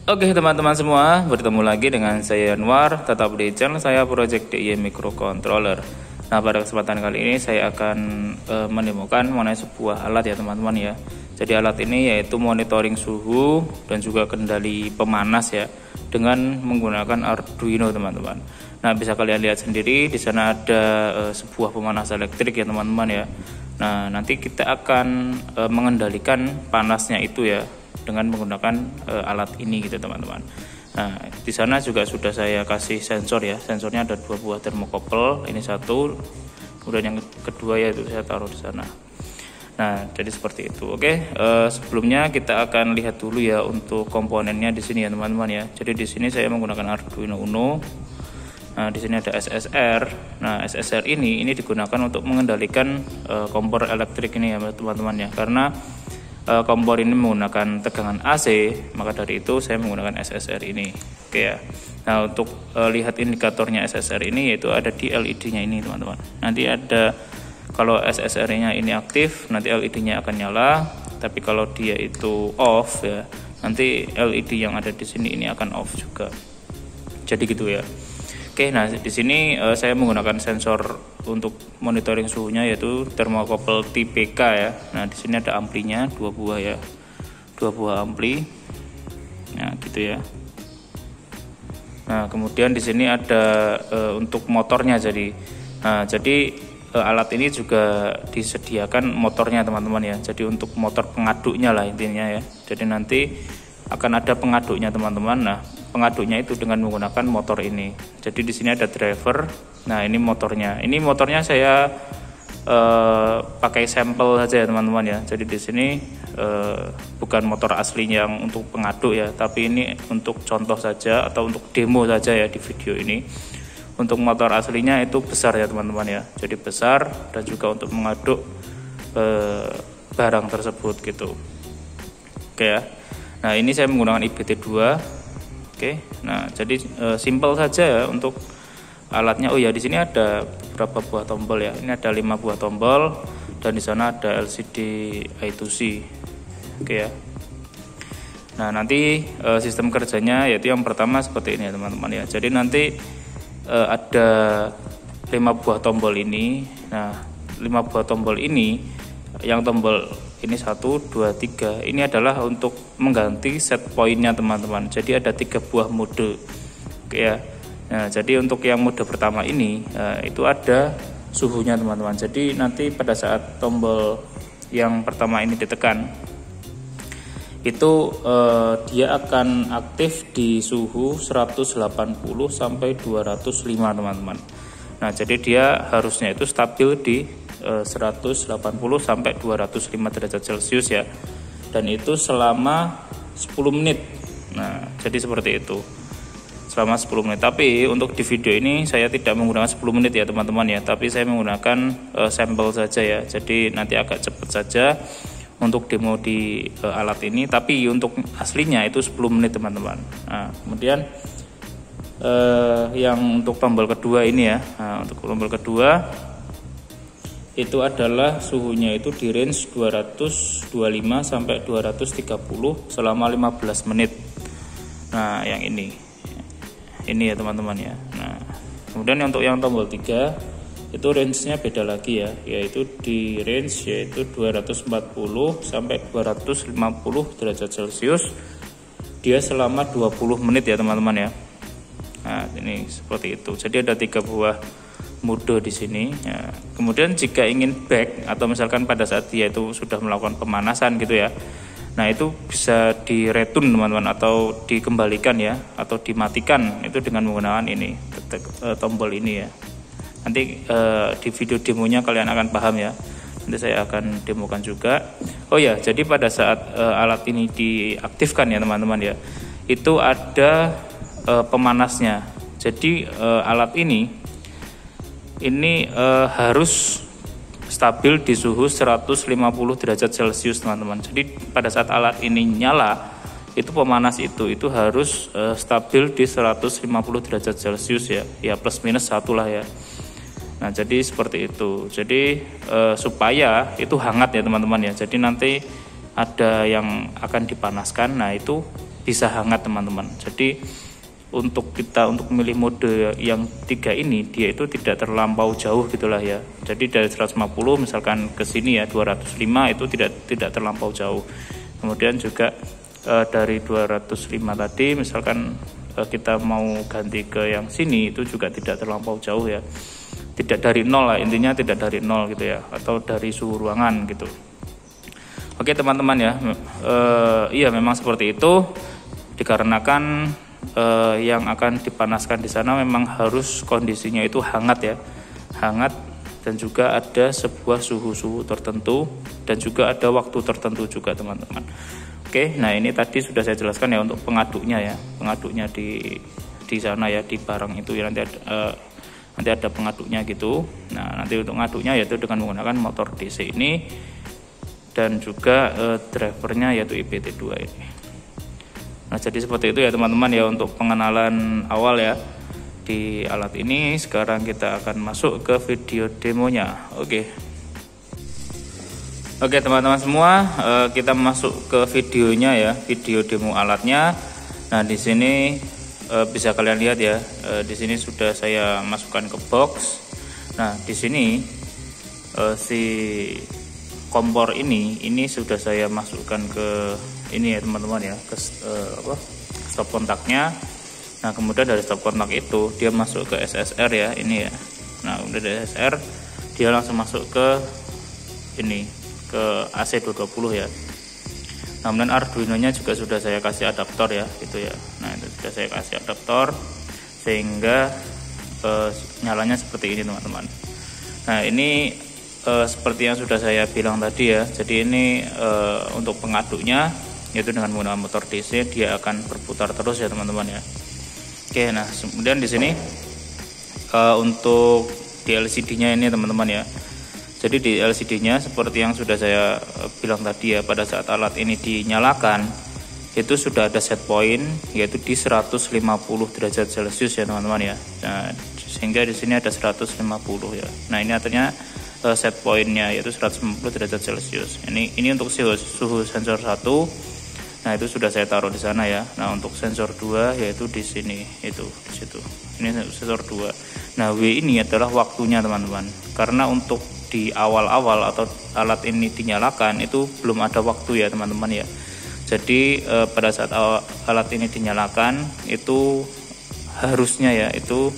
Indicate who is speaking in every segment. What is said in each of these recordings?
Speaker 1: Oke teman-teman semua, bertemu lagi dengan saya Anwar, tetap di channel saya Project DIY Microcontroller. Nah, pada kesempatan kali ini saya akan menemukan mengenai sebuah alat ya teman-teman ya. Jadi alat ini yaitu monitoring suhu dan juga kendali pemanas ya, dengan menggunakan Arduino teman-teman. Nah, bisa kalian lihat sendiri di sana ada sebuah pemanas elektrik ya teman-teman ya. Nah, nanti kita akan mengendalikan panasnya itu ya dengan menggunakan alat ini gitu teman-teman. Nah, di sana juga sudah saya kasih sensor ya. Sensornya ada 2 buah termokopel. Ini satu, kemudian yang kedua ya itu saya taruh di sana. Nah, jadi seperti itu. Oke, sebelumnya kita akan lihat dulu ya untuk komponennya di sini ya teman-teman ya. Jadi di sini saya menggunakan Arduino Uno. Nah, di sini ada SSR. Nah, SSR ini digunakan untuk mengendalikan kompor elektrik ini ya teman-teman ya. Karena kompor ini menggunakan tegangan AC, maka dari itu saya menggunakan SSR ini. Oke ya. Nah, untuk lihat indikatornya SSR ini yaitu ada di LED-nya ini teman-teman. Nanti ada, kalau SSR-nya ini aktif, nanti LED-nya akan nyala. Tapi kalau dia itu off ya, nanti LED yang ada di sini ini akan off juga. Jadi gitu ya. Oke, nah di sini saya menggunakan sensor untuk monitoring suhunya yaitu termokopel TPK ya. Nah, di sini ada amplinya 2 buah ya. 2 buah ampli. Nah, gitu ya. Nah, kemudian di sini ada untuk motornya jadi. Nah, jadi alat ini juga disediakan motornya teman-teman ya. Jadi untuk motor pengaduknya lah intinya ya. Jadi nanti akan ada pengaduknya teman-teman. Nah, pengaduknya itu dengan menggunakan motor ini. Jadi di sini ada driver. Nah, ini motornya. Ini motornya saya pakai sampel saja ya teman-teman ya. Jadi di sini bukan motor aslinya yang untuk pengaduk ya, tapi ini untuk contoh saja atau untuk demo saja ya di video ini. Untuk motor aslinya itu besar ya teman-teman ya. Jadi besar dan juga untuk mengaduk barang tersebut gitu. Oke ya. Nah, ini saya menggunakan IBT2. Oke, nah jadi simpel saja ya untuk alatnya. Oh ya, di sini ada beberapa buah tombol ya. Ini ada 5 buah tombol dan di sana ada LCD I2C. Oke ya. Nah, nanti sistem kerjanya yaitu yang pertama seperti ini ya teman-teman ya. Jadi nanti ada 5 buah tombol ini. Nah, 5 buah tombol ini, yang tombol ini 1, 2, 3 ini adalah untuk mengganti set pointnya teman-teman. Jadi ada 3 buah mode. Oke ya. Nah, jadi untuk yang mode pertama ini itu ada suhunya teman-teman. Jadi nanti pada saat tombol yang pertama ini ditekan, itu dia akan aktif di suhu 180 sampai 205 teman-teman. Nah, jadi dia harusnya itu stabil di 180 sampai 205 derajat Celcius ya. Dan itu selama 10 menit. Nah, jadi seperti itu. Selama 10 menit. Tapi untuk di video ini saya tidak menggunakan 10 menit ya teman-teman ya, tapi saya menggunakan sampel saja ya. Jadi nanti agak cepat saja untuk demo di alat ini, tapi untuk aslinya itu 10 menit teman-teman. Nah, kemudian yang untuk tombol kedua ini ya. Nah, untuk tombol kedua itu adalah suhunya itu di range 225 sampai 230 selama 15 menit. Nah, yang ini ya teman-teman ya. Nah, kemudian untuk yang tombol 3 itu range-nya beda lagi ya, yaitu di range yaitu 240 sampai 250 derajat Celcius. Dia selama 20 menit ya teman-teman ya. Nah, ini seperti itu. Jadi ada 3 buah mode di sini ya. Kemudian jika ingin back atau misalkan pada saat dia itu sudah melakukan pemanasan gitu ya, nah itu bisa di retune teman-teman atau dikembalikan ya, atau dimatikan itu dengan menggunakan ini tombol ini ya. Nanti di video demonya kalian akan paham ya. Nanti saya akan demokan juga. Oh ya, jadi pada saat alat ini diaktifkan ya teman-teman ya, itu ada pemanasnya. Jadi alat ini harus stabil di suhu 150 derajat Celcius teman-teman. Jadi pada saat alat ini nyala, itu pemanas itu harus stabil di 150 derajat Celcius ya. Ya plus minus 1 lah ya. Nah, jadi seperti itu. Jadi supaya itu hangat ya teman-teman ya. Jadi nanti ada yang akan dipanaskan. Nah, itu bisa hangat teman-teman. Jadi untuk memilih mode yang 3 ini, dia itu tidak terlampau jauh gitulah ya. Jadi dari 150 misalkan ke sini ya 205 itu tidak terlampau jauh. Kemudian juga dari 205 tadi misalkan kita mau ganti ke yang sini, itu juga tidak terlampau jauh ya. Tidak dari nol lah, intinya tidak dari nol gitu ya, atau dari suhu ruangan gitu. Oke teman-teman ya, iya memang seperti itu, dikarenakan yang akan dipanaskan di sana memang harus kondisinya itu hangat ya, hangat, dan juga ada sebuah suhu tertentu, dan juga ada waktu tertentu juga teman-teman. Oke, nah ini tadi sudah saya jelaskan ya untuk pengaduknya ya, pengaduknya di sana ya, di barang itu ya, nanti ada pengaduknya gitu. Nah nanti untuk ngaduknya yaitu dengan menggunakan motor DC ini, dan juga drivernya yaitu IPT2 ini. Nah jadi seperti itu ya teman-teman ya untuk pengenalan awal ya di alat ini. Sekarang kita akan masuk ke video demonya. Oke teman-teman semua, kita masuk ke videonya ya, video demo alatnya. Nah di sini bisa kalian lihat ya, di sini sudah saya masukkan ke box. Nah di sini si kompor ini sudah saya masukkan ke ini ya teman-teman ya, ke stop kontaknya. Nah kemudian dari stop kontak itu dia masuk ke SSR ya, ini ya. Nah udah dari SSR dia langsung masuk ke ini, ke AC220 ya. Nah kemudian Arduino nya juga sudah saya kasih adaptor ya, gitu ya. Nah itu sudah saya kasih adaptor sehingga nyalanya seperti ini teman-teman. Nah ini seperti yang sudah saya bilang tadi ya, jadi ini untuk pengaduknya yaitu dengan menggunakan motor DC, dia akan berputar terus ya teman-teman ya. Oke, nah kemudian di sini untuk di LCD-nya ini teman-teman ya. Jadi di LCD-nya seperti yang sudah saya bilang tadi ya, pada saat alat ini dinyalakan itu sudah ada set point yaitu di 150 derajat Celcius ya teman-teman ya. Nah, sehingga di sini ada 150 ya. Nah, ini artinya set pointnya yaitu 150 derajat Celcius. Ini untuk suhu sensor 1. Nah, itu sudah saya taruh di sana ya. Nah, untuk sensor 2 yaitu di sini, itu di situ. Ini sensor 2. Nah, W ini adalah waktunya teman-teman. Karena untuk di awal-awal atau alat ini dinyalakan itu belum ada waktu ya teman-teman ya. Jadi pada saat alat ini dinyalakan itu harusnya ya, itu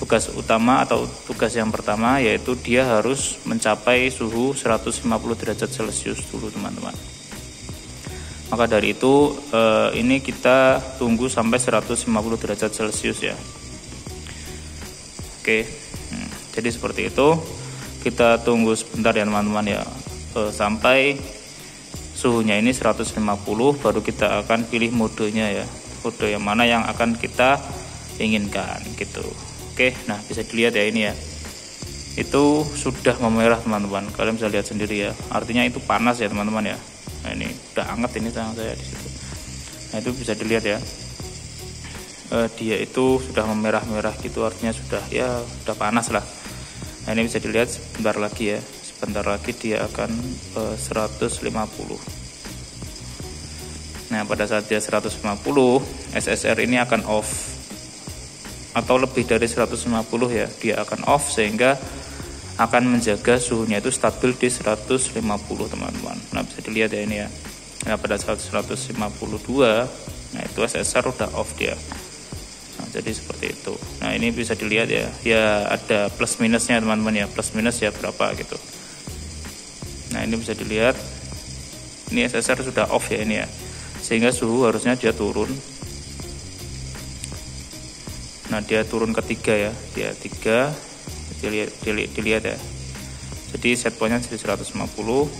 Speaker 1: tugas utama atau tugas yang pertama yaitu dia harus mencapai suhu 150 derajat Celcius dulu teman-teman. Maka dari itu ini kita tunggu sampai 150 derajat Celcius ya. Oke, jadi seperti itu. Kita tunggu sebentar ya teman-teman ya, sampai suhunya ini 150, baru kita akan pilih modenya ya, mode yang mana yang akan kita inginkan gitu. Oke, nah bisa dilihat ya, ini ya, itu sudah memerah teman-teman, kalian bisa lihat sendiri ya, artinya itu panas ya teman-teman ya. Nah ini udah anget ini tangan saya di situ. Nah itu bisa dilihat ya, dia itu sudah memerah-merah gitu, artinya sudah panas lah. Nah ini bisa dilihat sebentar lagi ya, sebentar lagi dia akan 150. Nah pada saat dia 150, SSR ini akan off, atau lebih dari 150 ya, dia akan off sehingga akan menjaga suhunya itu stabil di 150 teman-teman. Nah bisa dilihat ya ini ya. Nah pada saat 152, nah itu SSR udah off dia. Nah, jadi seperti itu. Nah ini bisa dilihat ya, ya ada plus minusnya teman-teman ya, plus minus ya berapa gitu. Nah ini bisa dilihat, ini SSR sudah off ya ini ya, sehingga suhu harusnya dia turun. Nah dia turun ke 3 ya, dia 3, dilihat ya. Jadi set pointnya jadi 150.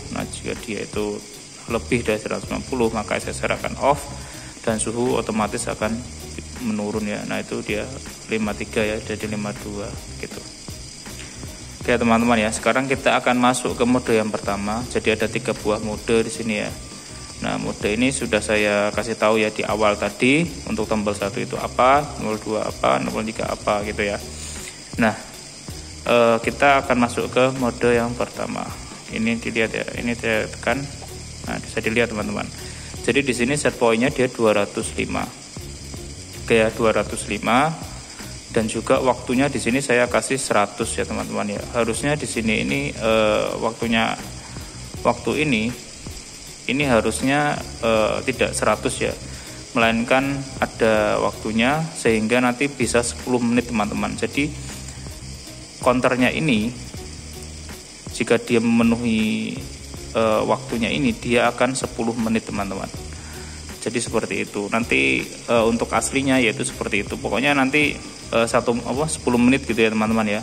Speaker 1: Nah jika dia itu lebih dari 150 maka SSR akan off dan suhu otomatis akan menurun ya. Nah itu dia 53 ya, jadi 52 gitu. Oke teman-teman ya, sekarang kita akan masuk ke mode yang pertama. Jadi ada 3 buah mode di sini ya. Nah mode ini sudah saya kasih tahu ya di awal tadi, untuk tombol 1 itu apa, 02 apa, 03 apa gitu ya. Nah kita akan masuk ke mode yang pertama. Ini dilihat ya, ini saya tekan. Nah bisa dilihat teman-teman. Jadi di sini set pointnya dia 205. Oke ya, 205. Dan juga waktunya di sini saya kasih 100 ya teman-teman ya. Harusnya di sini ini waktu ini harusnya tidak 100 ya, melainkan ada waktunya sehingga nanti bisa 10 menit teman-teman. Jadi counternya ini jika dia memenuhi waktunya ini, dia akan 10 menit teman-teman. Jadi seperti itu. Nanti untuk aslinya yaitu seperti itu. Pokoknya nanti 10 menit gitu ya teman-teman ya.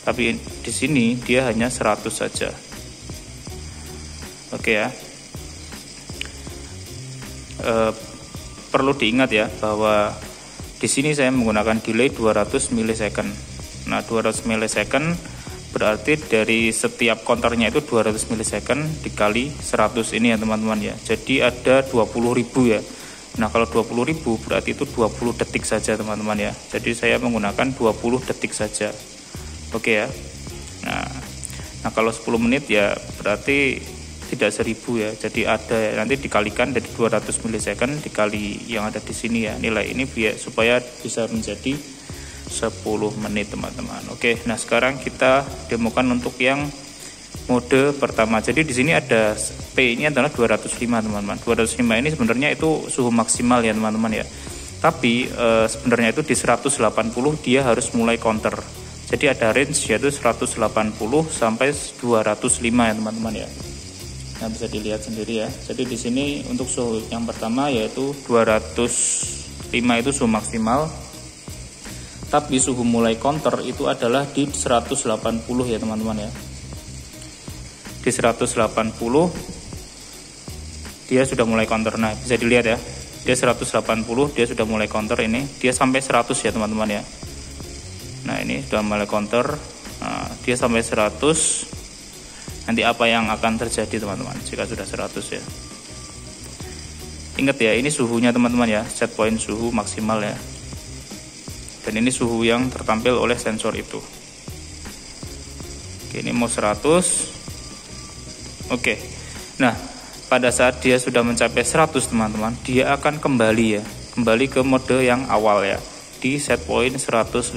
Speaker 1: Tapi di sini dia hanya 100 saja. Oke ya. Perlu diingat ya bahwa di sini saya menggunakan delay 200 milisecond. Nah, 200 milisecond berarti dari setiap counternya itu 200 milisecond dikali 100 ini ya teman-teman ya. Jadi ada 20.000 ya. Nah, kalau 20.000 berarti itu 20 detik saja teman-teman ya. Jadi saya menggunakan 20 detik saja. Oke ya. Nah kalau 10 menit ya berarti tidak 1000 ya. Jadi ada nanti dikalikan dari 200 milisecond dikali yang ada di sini ya. Nilai ini biar supaya bisa menjadi 10 menit teman-teman. Oke, nah sekarang kita demokan untuk yang mode pertama. Jadi di sini ada P ini adalah 205 teman-teman. 205 ini sebenarnya itu suhu maksimal ya teman-teman ya. Tapi sebenarnya itu di 180 dia harus mulai counter. Jadi ada range yaitu 180 sampai 205 ya teman-teman ya. Nah, bisa dilihat sendiri ya. Jadi di sini untuk suhu yang pertama yaitu 205 itu suhu maksimal. Tapi suhu mulai counter itu adalah di 180 ya teman-teman ya. Di 180 dia sudah mulai counter. Nah, bisa dilihat ya. Dia 180 dia sudah mulai counter ini. Dia sampai 100 ya teman-teman ya. Nah, ini sudah mulai counter. Nah, dia sampai 100. Nanti apa yang akan terjadi teman-teman jika sudah 100 ya. Ingat ya, ini suhunya teman-teman ya. Set point suhu maksimal ya. Dan ini suhu yang tertampil oleh sensor itu. Oke, ini mau 100. Oke. Nah, pada saat dia sudah mencapai 100 teman-teman, dia akan kembali ya. Kembali ke mode yang awal ya. Di set point 150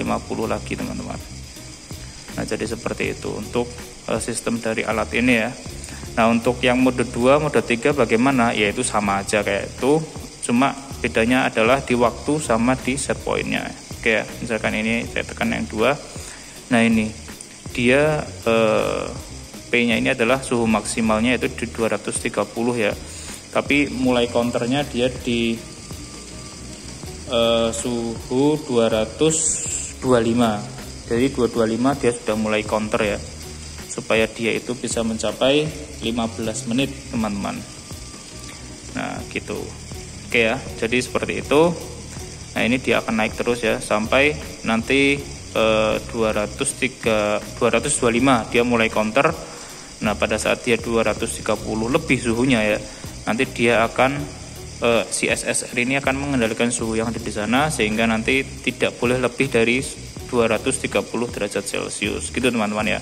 Speaker 1: lagi teman-teman. Nah, jadi seperti itu untuk sistem dari alat ini ya. Nah, untuk yang mode 2, mode 3 bagaimana? Yaitu sama aja kayak itu. Cuma bedanya adalah di waktu sama di set pointnya. Oke ya, misalkan ini saya tekan yang 2. Nah, ini dia P-nya ini adalah suhu maksimalnya itu di 230 ya. Tapi mulai counternya dia di suhu 225. Jadi 225 dia sudah mulai counter ya. Supaya dia itu bisa mencapai 15 menit teman-teman. Nah, gitu. Oke ya, jadi seperti itu. Nah, ini dia akan naik terus ya sampai nanti 225 dia mulai counter. Nah, pada saat dia 230 lebih suhunya ya, nanti dia akan si SSR ini akan mengendalikan suhu yang ada di sana sehingga nanti tidak boleh lebih dari 230 derajat Celcius gitu teman-teman ya.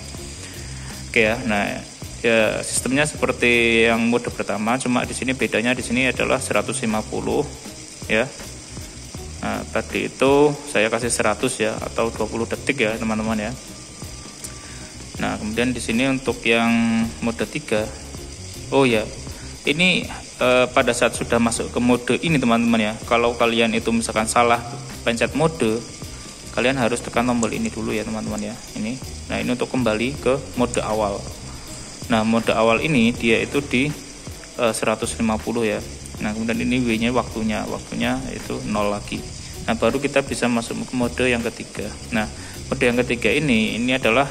Speaker 1: Oke ya. Nah, ya sistemnya seperti yang mode pertama, cuma di sini bedanya di sini adalah 150 ya. Nah, tadi itu saya kasih 100 ya atau 20 detik ya teman-teman ya. Nah, kemudian di sini untuk yang mode 3. Oh ya. Ini pada saat sudah masuk ke mode ini teman-teman ya. Kalau kalian itu misalkan salah pencet mode, kalian harus tekan tombol ini dulu ya teman-teman ya. Ini. Nah, ini untuk kembali ke mode awal. Nah, mode awal ini dia itu di 150 ya. Nah, kemudian ini W-nya waktunya itu 0 lagi. Nah, baru kita bisa masuk ke mode yang ketiga. Nah, mode yang ketiga ini adalah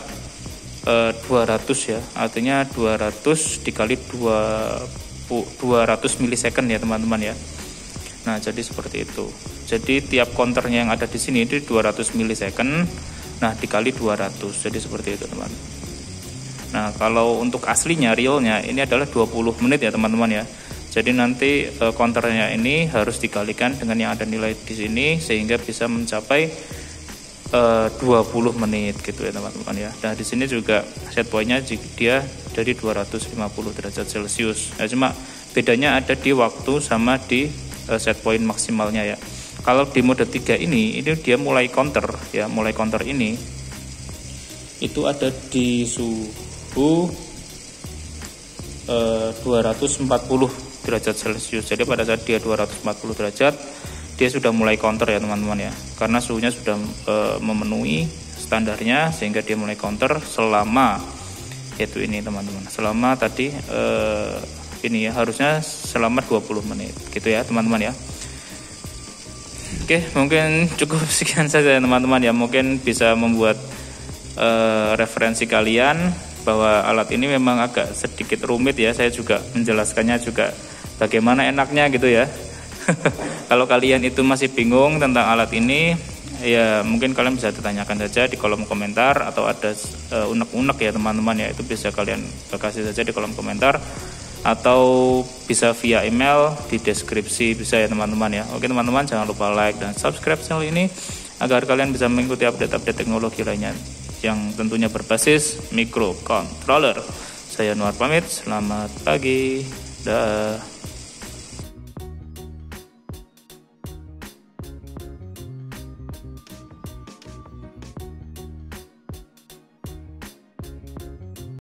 Speaker 1: 200 ya. Artinya 200 dikali 200 milisecond ya teman-teman ya. Nah, jadi seperti itu. Jadi tiap counternya yang ada di sini itu 200 milisecond. Nah, dikali 200. Jadi seperti itu teman. Nah, kalau untuk aslinya realnya ini adalah 20 menit ya teman-teman ya. Jadi nanti counternya ini harus dikalikan dengan yang ada nilai di sini sehingga bisa mencapai 20 menit gitu ya teman-teman ya. Nah, di sini juga set pointnya dia dari 250 derajat Celcius. Nah, cuma Bedanya ada di waktu sama di set point maksimalnya ya. Kalau di mode 3 ini dia mulai counter ya, mulai counter ini itu ada di suhu 240 derajat Celcius. Jadi pada saat dia 240 derajat dia sudah mulai counter ya teman-teman ya, karena suhunya sudah memenuhi standarnya sehingga dia mulai counter selama yaitu ini teman-teman, selama tadi ini ya, harusnya selama 20 menit gitu ya teman-teman ya. Oke, mungkin cukup sekian saja teman-teman ya, mungkin bisa membuat referensi kalian bahwa alat ini memang agak sedikit rumit ya, saya juga menjelaskannya juga bagaimana enaknya gitu ya. Kalau kalian itu masih bingung tentang alat ini ya, mungkin kalian bisa ditanyakan saja di kolom komentar, atau ada unek-unek ya teman-teman ya, itu bisa kalian kasih saja di kolom komentar, atau bisa via email di deskripsi, bisa ya teman-teman ya. Oke teman-teman, jangan lupa like dan subscribe channel ini agar kalian bisa mengikuti update-update teknologi lainnya yang tentunya berbasis microcontroller. Saya Anwar pamit, selamat pagi, dah.